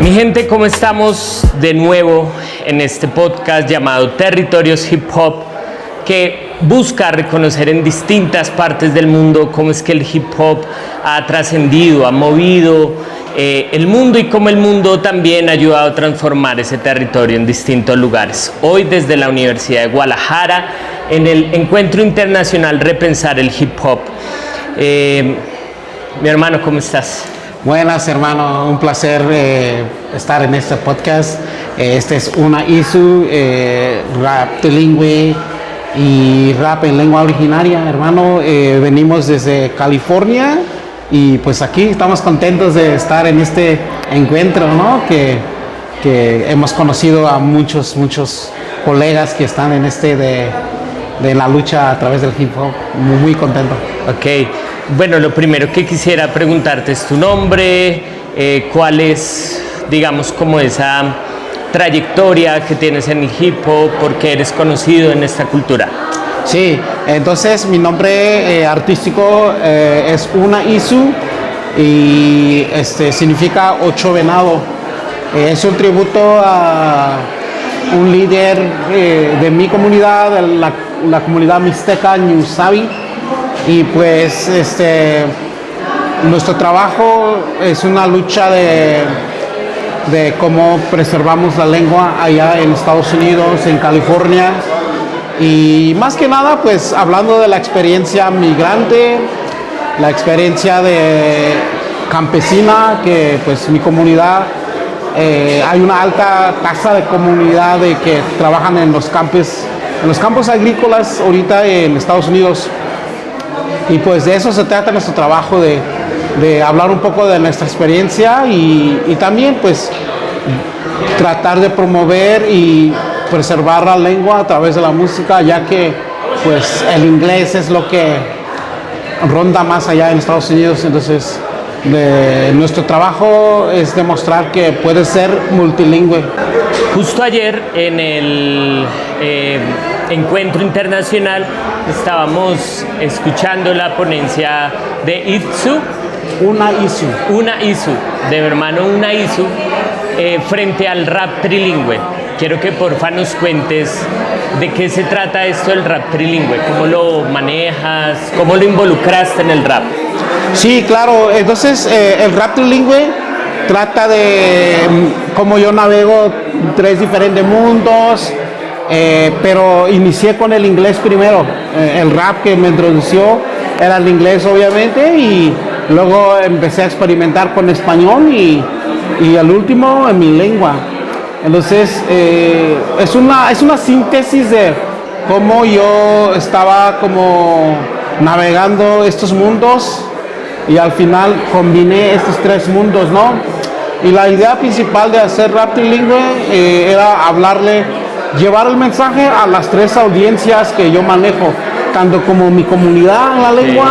Mi gente, ¿cómo estamos? De nuevo en este podcast llamado Territorios Hip Hop, que busca reconocer en distintas partes del mundo cómo es que el hip hop ha trascendido, ha movido el mundo y cómo el mundo también ha ayudado a transformar ese territorio en distintos lugares. Hoy desde la Universidad de Guadalajara, en el Encuentro Internacional Repensar el Hip Hop. Mi hermano, ¿cómo estás? Buenas, hermano, un placer estar en este podcast. Este es una issue, rap trilingüe y rap en lengua originaria, hermano. Venimos desde California y pues aquí estamos contentos de estar en este encuentro, ¿no? Que hemos conocido a muchos colegas que están en de la lucha a través del hip hop. Muy contento. Ok. Bueno, lo primero que quisiera preguntarte es tu nombre, cuál es, digamos, como esa trayectoria que tienes en el hip hop, por qué eres conocido en esta cultura. Sí, entonces mi nombre artístico es Una Isu y significa ocho venado. Es un tributo a un líder de mi comunidad, de la comunidad mixteca Ñusabi. Y pues nuestro trabajo es una lucha de cómo preservamos la lengua allá en Estados Unidos, en California. Y más que nada, pues hablando de la experiencia migrante, la experiencia de campesina, que pues mi comunidad, hay una alta tasa de comunidad de que trabajan en los campos agrícolas ahorita en Estados Unidos. Y pues de eso se trata nuestro trabajo, de hablar un poco de nuestra experiencia y también pues tratar de promover y preservar la lengua a través de la música, ya que pues el inglés es lo que ronda más allá en Estados Unidos. Entonces nuestro trabajo es demostrar que puede ser multilingüe. Justo ayer en el Encuentro Internacional estábamos escuchando la ponencia de Itsu. Una Isu, de mi hermano Una Isu, frente al rap trilingüe. Quiero que porfa nos cuentes de qué se trata esto del rap trilingüe, cómo lo manejas, cómo lo involucraste en el rap. Sí, claro. Entonces el rap trilingüe trata de cómo yo navego tres diferentes mundos, pero inicié con el inglés primero. El rap que me introdució era el inglés, obviamente, y luego empecé a experimentar con español y al último en mi lengua. Entonces es una síntesis de cómo yo estaba como navegando estos mundos y al final combiné estos tres mundos, ¿no? Y la idea principal de hacer rap trilingüe era llevar el mensaje a las tres audiencias que yo manejo, tanto como mi comunidad en la lengua,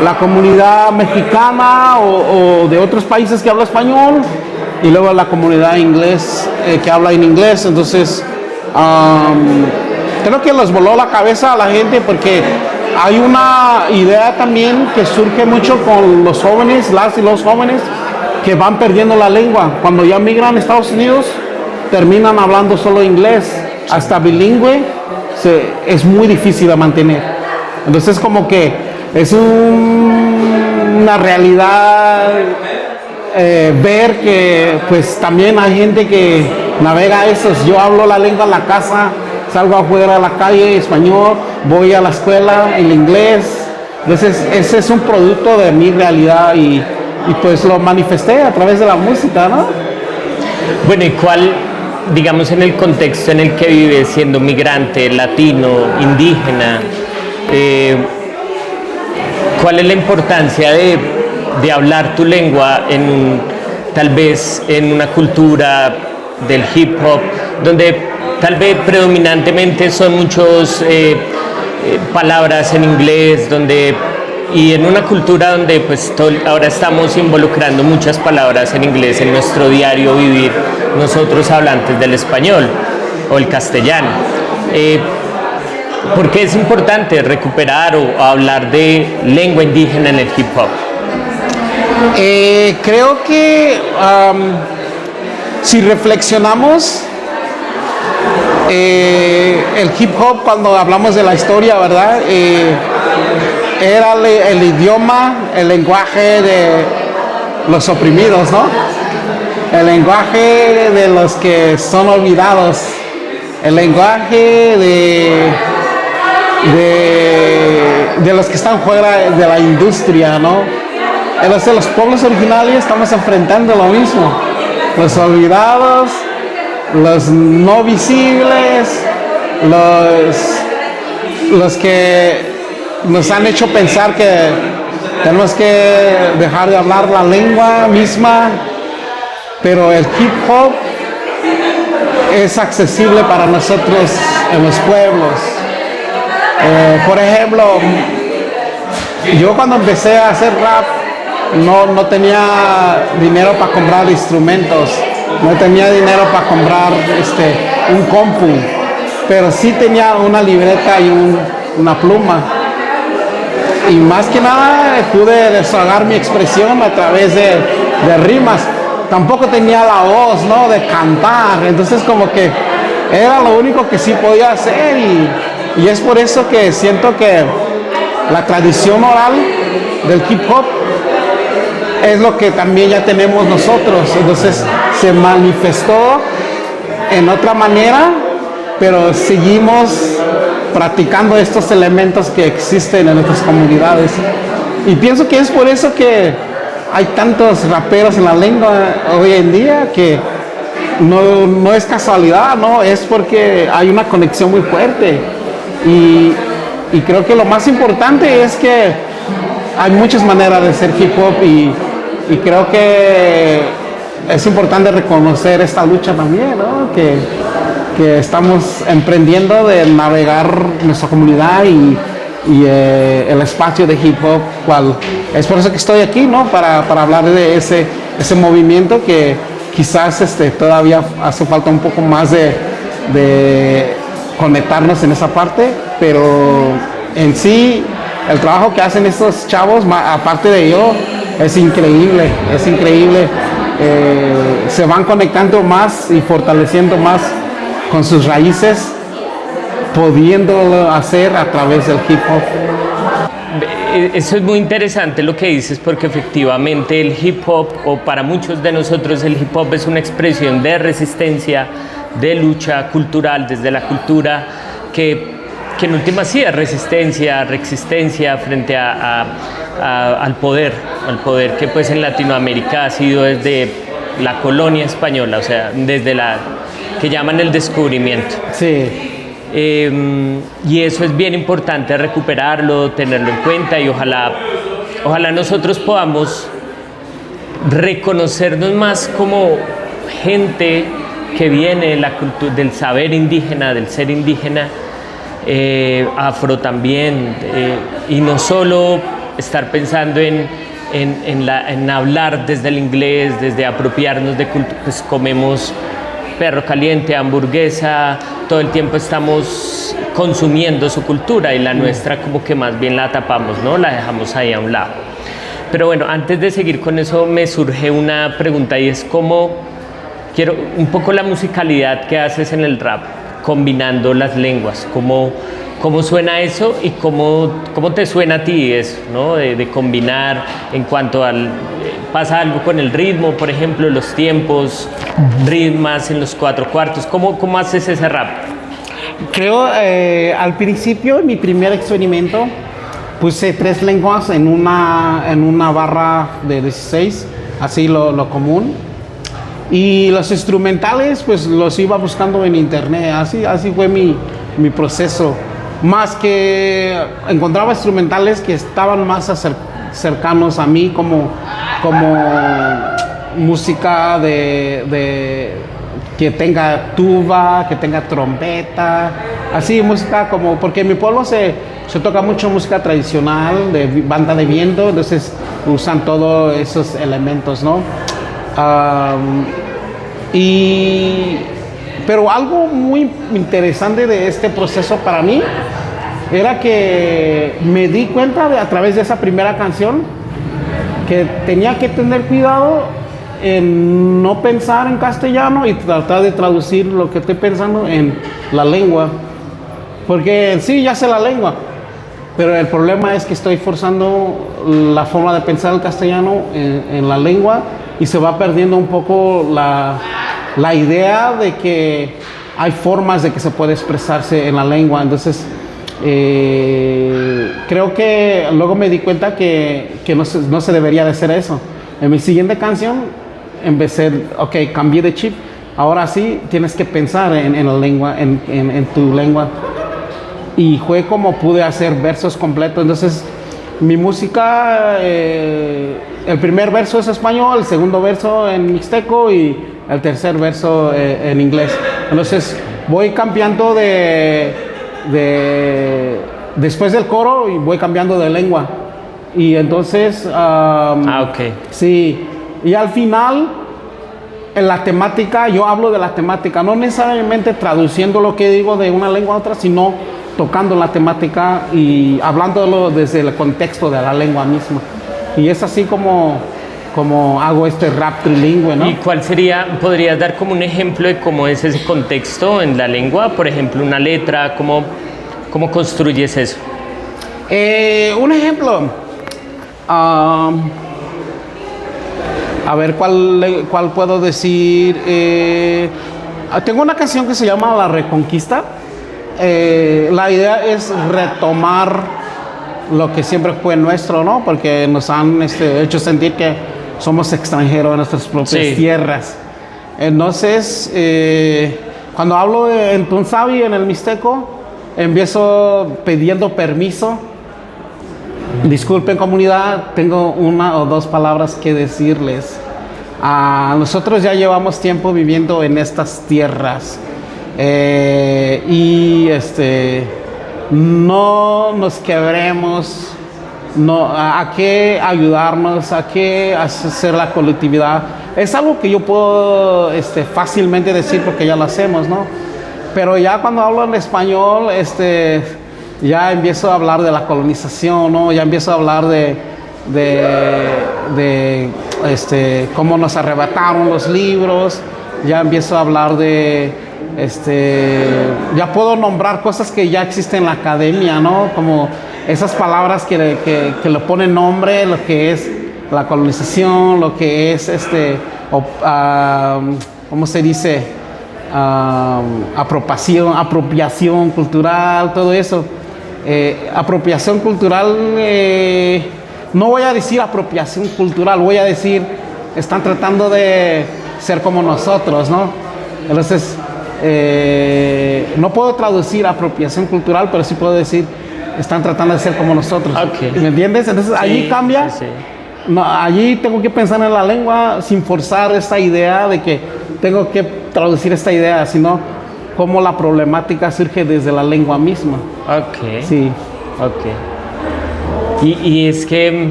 la comunidad mexicana o de otros países que habla español, y luego la comunidad inglés que habla en inglés. Entonces creo que les voló la cabeza a la gente, porque hay una idea también que surge mucho con los jóvenes, las y los jóvenes que van perdiendo la lengua. Cuando ya migran a Estados Unidos, terminan hablando solo inglés. Hasta bilingüe es muy difícil de mantener. Entonces como que es una realidad ver que pues también hay gente que navega eso. Yo hablo la lengua en la casa, salgo afuera a la calle español, voy a la escuela en inglés. Entonces ese es un producto de mi realidad y pues lo manifesté a través de la música, ¿no? Bueno, ¿y cuál, digamos, en el contexto en el que vives, siendo migrante, latino, indígena, cuál es la importancia de hablar tu lengua tal vez en una cultura del hip hop, donde tal vez predominantemente son muchos palabras en inglés, y en una cultura donde pues ahora estamos involucrando muchas palabras en inglés en nuestro diario vivir, nosotros hablantes del español o el castellano? ¿Por qué es importante recuperar o hablar de lengua indígena en el hip hop? Creo que si reflexionamos, el hip hop, cuando hablamos de la historia, ¿verdad? Era el idioma, el lenguaje de los oprimidos, ¿no? El lenguaje de los que son olvidados, el lenguaje de los que están fuera de la industria, ¿no? Entonces los pueblos originarios estamos enfrentando lo mismo, los olvidados, los no visibles, los que nos han hecho pensar que tenemos que dejar de hablar la lengua misma, pero el hip hop es accesible para nosotros en los pueblos. Por ejemplo, yo cuando empecé a hacer rap no tenía dinero para comprar instrumentos, no tenía dinero para comprar un compu, pero sí tenía una libreta y una pluma. Y más que nada pude desahogar mi expresión a través de rimas. Tampoco tenía la voz, ¿no?, de cantar, entonces como que era lo único que sí podía hacer, y es por eso que siento que la tradición oral del hip hop es lo que también ya tenemos nosotros. Entonces se manifestó en otra manera, pero seguimos practicando estos elementos que existen en nuestras comunidades, y pienso que es por eso que hay tantos raperos en la lengua hoy en día, que no es casualidad, ¿no? Es porque hay una conexión muy fuerte, y creo que lo más importante es que hay muchas maneras de ser hip hop, y creo que es importante reconocer esta lucha también, ¿no? Que estamos emprendiendo de navegar nuestra comunidad y el espacio de hip hop, cual es por eso que estoy aquí, ¿no? Para hablar de ese movimiento que quizás todavía hace falta un poco más de conectarnos en esa parte, pero en sí el trabajo que hacen estos chavos, aparte de yo, es increíble, se van conectando más y fortaleciendo más con sus raíces, pudiéndolo hacer a través del hip hop. Eso es muy interesante lo que dices, porque efectivamente el hip hop, o para muchos de nosotros el hip hop, es una expresión de resistencia, de lucha cultural, desde la cultura, que en última sí es resistencia frente al poder que pues en Latinoamérica ha sido desde la colonia española, o sea, desde la que llaman el descubrimiento. Sí. Y eso es bien importante, recuperarlo, tenerlo en cuenta, y ojalá nosotros podamos reconocernos más como gente que viene de la cultura, del saber indígena, del ser indígena, afro también, y no solo estar pensando en hablar desde el inglés, desde apropiarnos de cultura. Pues comemos perro caliente, hamburguesa, todo el tiempo estamos consumiendo su cultura, y la nuestra como que más bien la tapamos, ¿no? La dejamos ahí a un lado. Pero bueno, antes de seguir con eso me surge una pregunta, y es quiero un poco la musicalidad que haces en el rap, combinando las lenguas, cómo suena eso, y cómo te suena a ti eso, ¿no? De combinar en cuanto al... ¿Pasa algo con el ritmo, por ejemplo, los tiempos, ritmas en los 4/4? ¿Cómo haces ese rap? Creo, al principio, en mi primer experimento, puse 3 lenguas en una barra de 16, así lo común. Y los instrumentales, pues los iba buscando en internet, así fue mi proceso. Más que encontraba instrumentales que estaban más cercanos a mí, como música que tenga tuba, que tenga trompeta, así música porque en mi pueblo se toca mucho música tradicional, de banda de viento, entonces usan todos esos elementos, ¿no? Pero algo muy interesante de este proceso para mí era que me di cuenta a través de esa primera canción que tenía que tener cuidado en no pensar en castellano y tratar de traducir lo que estoy pensando en la lengua. Porque en sí ya sé la lengua, pero el problema es que estoy forzando la forma de pensar el castellano en la lengua y se va perdiendo un poco la idea de que hay formas de que se puede expresarse en la lengua. Entonces, creo que luego me di cuenta que no se debería de hacer eso. En mi siguiente canción empecé, ok, cambié de chip. Ahora sí tienes que pensar en la lengua, en tu lengua. Y fue como pude hacer versos completos. Entonces, mi música, el primer verso es español, el segundo verso en mixteco y el tercer verso en inglés. Entonces, voy cambiando después del coro y voy cambiando de lengua. Y entonces, ok. sí, y al final, en la temática, yo hablo de la temática, no necesariamente traduciendo lo que digo de una lengua a otra, sino tocando la temática y hablándolo desde el contexto de la lengua misma. Y es así como hago este rap trilingüe, ¿no? ¿Y cuál sería, podrías dar como un ejemplo de cómo es ese contexto en la lengua? Por ejemplo, una letra, ¿cómo construyes eso? Un ejemplo. A ver, ¿cuál puedo decir? Tengo una canción que se llama La Reconquista. La idea es retomar lo que siempre fue nuestro, ¿no? Porque nos han hecho sentir que somos extranjeros en nuestras propias tierras. Entonces, cuando hablo en Tunzavi, en el Mixteco, empiezo pidiendo permiso. Disculpen, comunidad, tengo una o dos palabras que decirles. Nosotros ya llevamos tiempo viviendo en estas tierras. Y no nos quebremos, a qué ayudarnos, a qué hacer la colectividad. Es algo que yo puedo fácilmente decir porque ya lo hacemos, ¿no? Pero ya cuando hablo en español, ya empiezo a hablar de la colonización, ¿no? Ya empiezo a hablar de cómo nos arrebataron los libros, ya empiezo a hablar ya puedo nombrar cosas que ya existen en la academia, ¿no? Como esas palabras que le ponen nombre, lo que es la colonización, lo que es ¿cómo se dice? Apropiación cultural, todo eso. Apropiación cultural, no voy a decir apropiación cultural, voy a decir, están tratando de ser como nosotros, ¿no? Entonces, no puedo traducir apropiación cultural, pero sí puedo decir, están tratando de ser como nosotros. Okay. ¿Me entiendes? Entonces, allí cambia. Sí. No, allí tengo que pensar en la lengua sin forzar esta idea de que tengo que traducir esta idea, sino cómo la problemática surge desde la lengua misma. Ok. Sí. Ok. Y es que,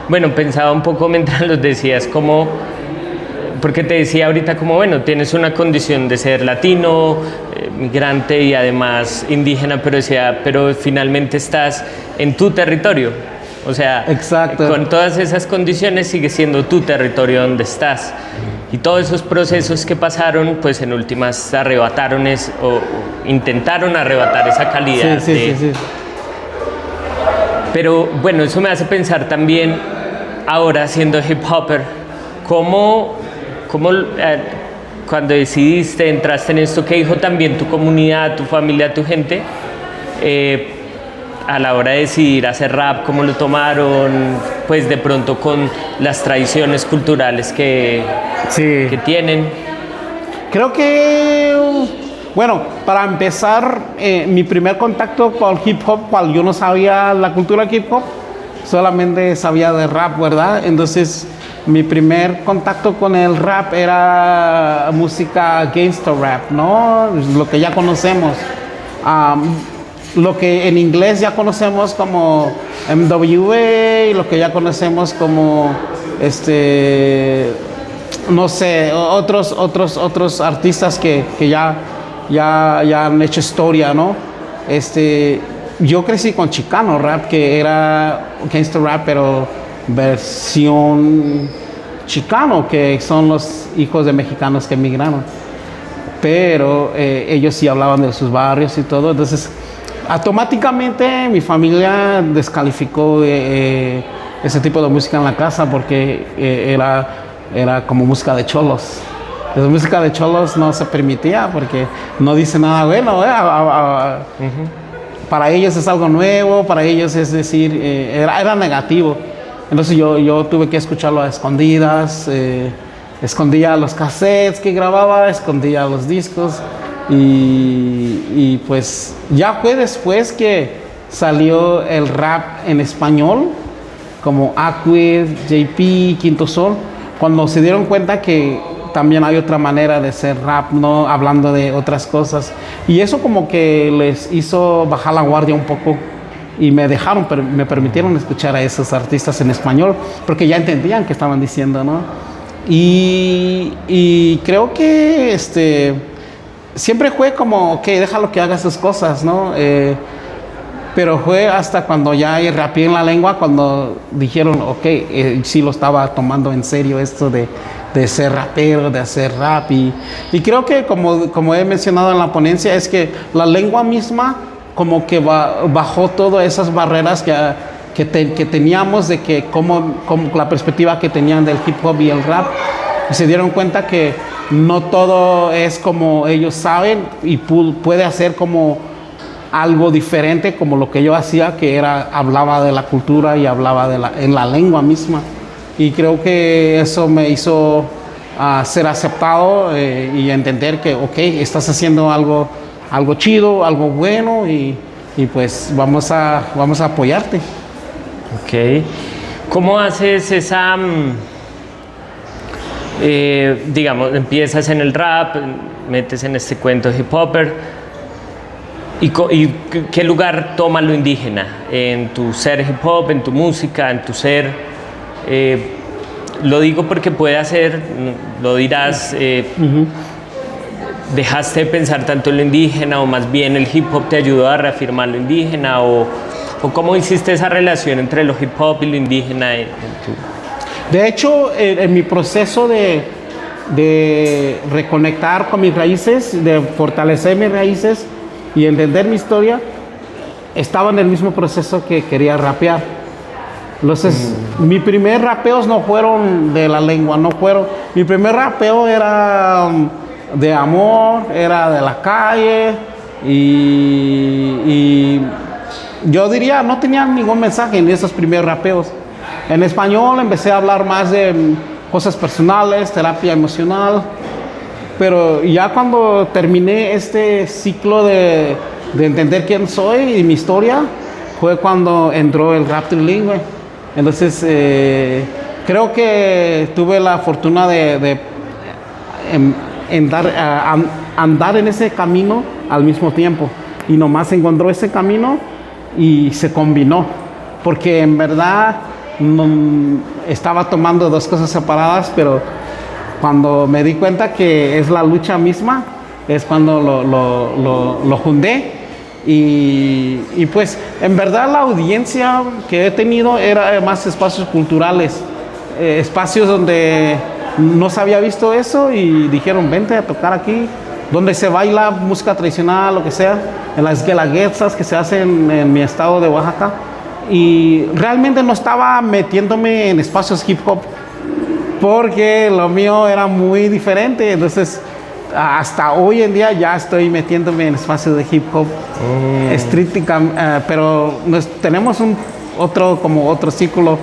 bueno, pensaba un poco mientras los decías, porque te decía ahorita como, bueno, tienes una condición de ser latino, migrante y además indígena, pero finalmente estás en tu territorio. O sea, exacto, con todas esas condiciones sigue siendo tu territorio donde estás. Y todos esos procesos que pasaron, pues en últimas arrebataron o intentaron arrebatar esa calidad. Sí. Pero bueno, eso me hace pensar también, ahora siendo hip hopper, ¿cómo cuando decidiste, entraste en esto, qué dijo también tu comunidad, tu familia, tu gente, a la hora de decidir hacer rap, cómo lo tomaron, pues de pronto con las tradiciones culturales que tienen? Creo que, bueno, para empezar, mi primer contacto con hip hop, cuando yo no sabía la cultura hip hop, solamente sabía de rap, ¿verdad? Entonces, mi primer contacto con el rap era música gangster rap, ¿no? Lo que ya conocemos. Lo que en inglés ya conocemos como MWA, lo que ya conocemos como no sé, otros artistas que ya han hecho historia, ¿no? Yo crecí con Chicano Rap, que era gangster rap, pero versión chicano, que son los hijos de mexicanos que emigraron. Pero ellos sí hablaban de sus barrios y todo. Entonces, automáticamente mi familia descalificó ese tipo de música en la casa porque era como música de cholos. La música de cholos no se permitía porque no dice nada bueno. Para ellos es algo nuevo, para ellos es decir, era negativo. Entonces yo tuve que escucharlo a escondidas, escondía los cassettes que grababa, escondía los discos y pues ya fue después que salió el rap en español, como Aquid, JP, Quinto Sol, cuando se dieron cuenta que también hay otra manera de hacer rap, no hablando de otras cosas. Y eso como que les hizo bajar la guardia un poco y me permitieron escuchar a esos artistas en español, porque ya entendían qué estaban diciendo, ¿no? Y creo que siempre fue como, ok, déjalo que haga sus cosas, ¿no? Pero fue hasta cuando ya rapeé en la lengua, cuando dijeron, ok, sí lo estaba tomando en serio esto de ser rapero, de hacer rap. Y creo que como he mencionado en la ponencia, es que la lengua misma como que bajó todas esas barreras que teníamos de que como la perspectiva que tenían del hip hop y el rap. Y se dieron cuenta que no todo es como ellos saben y puede hacer como algo diferente como lo que yo hacía, que hablaba de la cultura y hablaba en la lengua misma. Y creo que eso me hizo ser aceptado y entender que, ok, estás haciendo algo chido, algo bueno y pues vamos a apoyarte. Ok. ¿Cómo haces esa, digamos, empiezas en el rap, metes en este cuento hip hopper? ¿Y qué lugar toma lo indígena en tu ser hip hop, en tu música, en tu ser? Lo digo porque puede ser, lo dirás, ¿dejaste de pensar tanto en lo indígena o más bien el hip hop te ayudó a reafirmar lo indígena? ¿O cómo hiciste esa relación entre lo hip hop y lo indígena en tu...? De hecho, en mi proceso de reconectar con mis raíces, de fortalecer mis raíces y entender mi historia, estaba en el mismo proceso que quería rapear. Entonces, mis primeros rapeos no fueron de la lengua, mi primer rapeo era de amor, era de la calle y yo diría, no tenía ningún mensaje en esos primeros rapeos. En español empecé a hablar más de cosas personales, terapia emocional. Pero ya cuando terminé este ciclo de entender quién soy y mi historia, fue cuando entró el rap trilingüe. Entonces, creo que tuve la fortuna de andar en ese camino al mismo tiempo. Y nomás encontró ese camino y se combinó. Porque en verdad estaba tomando dos cosas separadas, pero cuando me di cuenta que es la lucha misma, es cuando lo junté. Y pues en verdad la audiencia que he tenido era más espacios culturales, espacios donde no se había visto eso y dijeron, vente a tocar aquí, donde se baila música tradicional, lo que sea, en las guelaguetzas que se hacen en mi estado de Oaxaca. Y realmente no estaba metiéndome en espacios hip hop, porque lo mío era muy diferente. Entonces, hasta hoy en día ya estoy metiéndome en espacios de hip hop pero tenemos otro círculo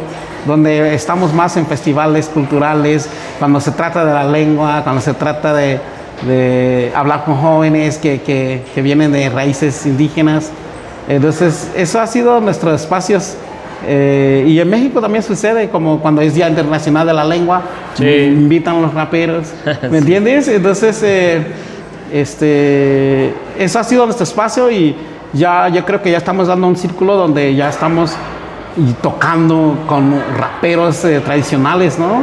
donde estamos más en festivales culturales, cuando se trata de la lengua, cuando se trata de hablar con jóvenes que vienen de raíces indígenas. Entonces, eso ha sido nuestros espacios. Y en México también sucede, como cuando es Día Internacional de la Lengua, sí, invitan a los raperos, ¿me entiendes? Entonces, eso ha sido nuestro espacio y yo creo que ya estamos dando un círculo donde ya estamos tocando con raperos tradicionales, ¿no?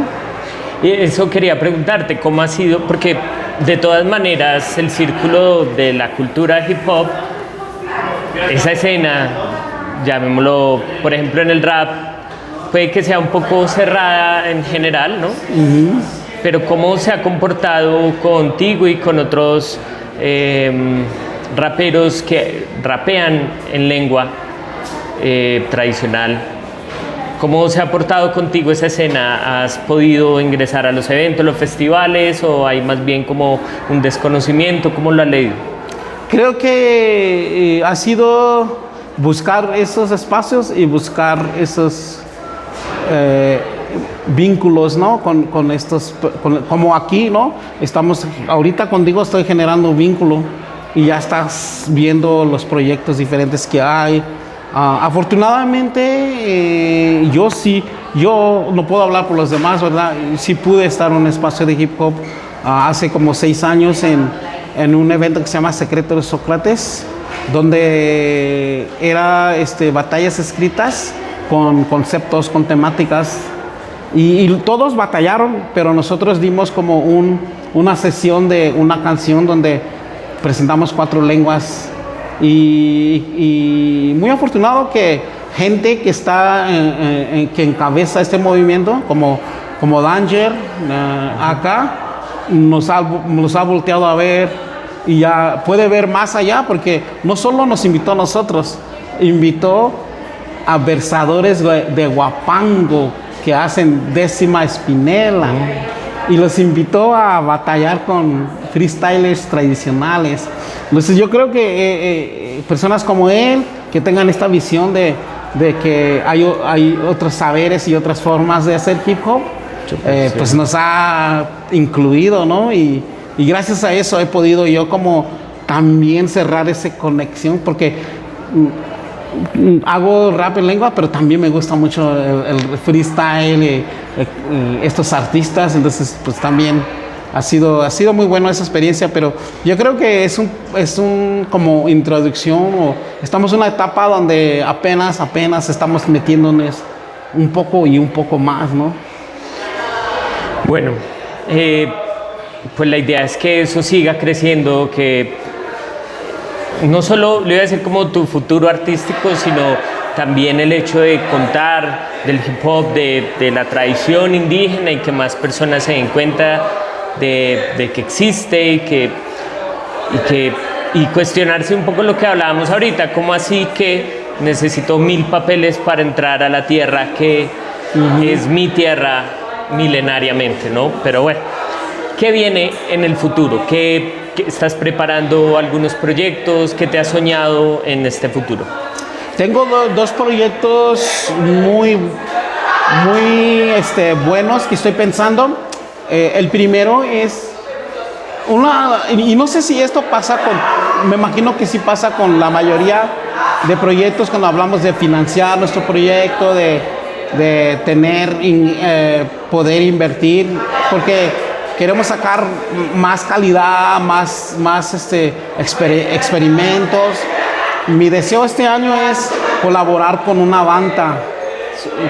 Y eso quería preguntarte, ¿cómo ha sido? Porque de todas maneras el círculo de la cultura hip hop, esa escena, llamémoslo, por ejemplo en el rap, puede que sea un poco cerrada en general, ¿no? Pero ¿cómo se ha comportado contigo y con otros raperos que rapean en lengua tradicional? ¿Cómo se ha portado contigo esa escena? ¿Has podido ingresar a los eventos, los festivales, o hay más bien como un desconocimiento? ¿Cómo lo has leído? Creo que ha sido buscar esos espacios y buscar esos vínculos, ¿no? Con estos, como aquí, ¿no? Estamos, ahorita contigo estoy generando un vínculo y ya estás viendo los proyectos diferentes que hay. Afortunadamente, yo no puedo hablar por los demás, ¿verdad? Sí pude estar en un espacio de hip hop hace como 6 años en un evento que se llama Secreto de Sócrates, donde era batallas escritas con conceptos, con temáticas, y todos batallaron, pero nosotros dimos como una sesión de una canción donde presentamos 4 lenguas. Y muy afortunado que gente que está que encabeza este movimiento como Danger acá nos ha volteado a ver y ya puede ver más allá, porque no solo nos invitó a nosotros, invitó a versadores de Huapango que hacen décima espinela y los invitó a batallar con freestylers tradicionales. Entonces yo creo que personas como él, que tengan esta visión de que hay otros saberes y otras formas de hacer hip hop, pues nos ha incluido, ¿no? Y gracias a eso he podido yo como también cerrar esa conexión, porque hago rap en lengua, pero también me gusta mucho el freestyle y estos artistas, entonces pues también ha sido muy buena esa experiencia, pero yo creo que es un como introducción, o estamos en una etapa donde apenas estamos metiéndonos un poco más, ¿no? Bueno, pues la idea es que eso siga creciendo, que no solo le voy a decir como tu futuro artístico, sino también el hecho de contar del hip hop, de la tradición indígena, y que más personas se den cuenta de que existe y cuestionarse un poco lo que hablábamos ahorita, como así que necesito 1000 papeles para entrar a la tierra que es mi tierra milenariamente, ¿no? Pero bueno, ¿qué viene en el futuro? ¿Qué estás preparando algunos proyectos? ¿Qué te has soñado en este futuro? Tengo 2 proyectos muy buenos que estoy pensando. El primero es y no sé si esto pasa me imagino que sí pasa con la mayoría de proyectos cuando hablamos de financiar nuestro proyecto, de tener, poder invertir, porque queremos sacar más calidad, más experimentos. Mi deseo este año es colaborar con una banda,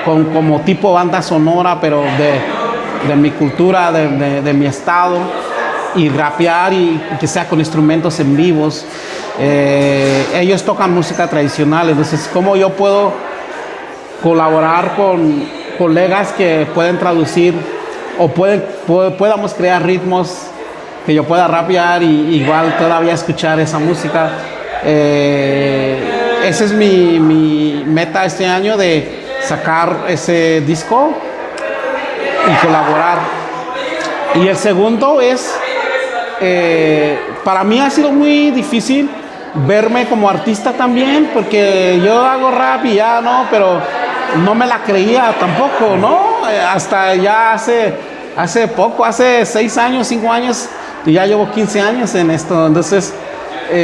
como tipo banda sonora, pero de mi cultura, de mi estado, y rapear y que sea con instrumentos en vivos. Ellos tocan música tradicional, entonces ¿cómo yo puedo colaborar con colegas que pueden traducir o podamos crear ritmos que yo pueda rapear y igual todavía escuchar esa música? Esa es mi meta este año, de sacar ese disco y colaborar. Y el segundo es, para mí ha sido muy difícil verme como artista también, porque yo hago rap y ya, ¿no? Pero no me la creía tampoco, ¿no? Hasta ya hace poco, hace 6 años, 5 años, y ya llevo 15 años en esto, entonces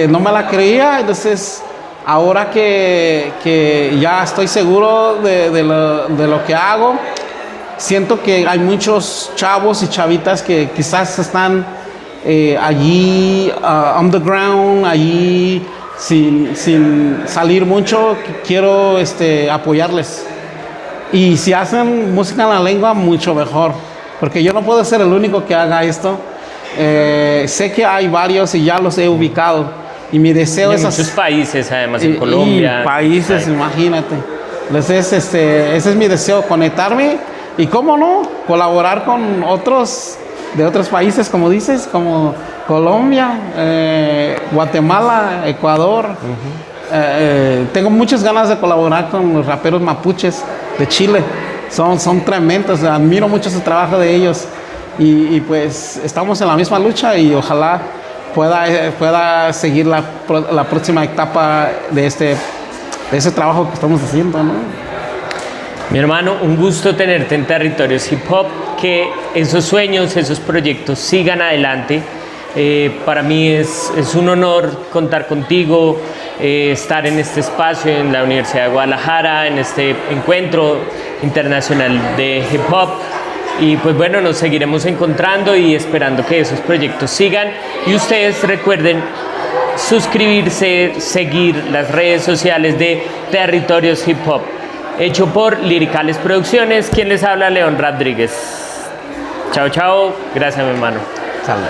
no me la creía. Entonces ahora que ya estoy seguro de lo que hago, siento que hay muchos chavos y chavitas que quizás están allí underground, allí sin salir mucho. Quiero apoyarles, y si hacen música en la lengua, mucho mejor, porque yo no puedo ser el único que haga esto. Sé que hay varios y ya los he ubicado, y mi deseo es en muchos países, además en Colombia. Países, imagínate. Entonces, ese es mi deseo, conectarme y, cómo no, colaborar con otros de otros países, como dices, como Colombia, Guatemala, Ecuador. Tengo muchas ganas de colaborar con los raperos mapuches de Chile. Son tremendos, admiro mucho su trabajo de ellos. Y pues estamos en la misma lucha y ojalá pueda seguir la próxima etapa de ese trabajo que estamos haciendo, ¿no? Mi hermano, un gusto tenerte en Territorios Hip Hop, que esos sueños, esos proyectos sigan adelante. Para mí es un honor contar contigo, estar en este espacio en la Universidad de Guadalajara, en este encuentro internacional de hip hop. Y pues bueno, nos seguiremos encontrando y esperando que esos proyectos sigan. Y ustedes recuerden suscribirse, seguir las redes sociales de Territorios Hip Hop, hecho por Liricales Producciones. Quien les habla, León Rodríguez. Chao, chao. Gracias, mi hermano. Salud.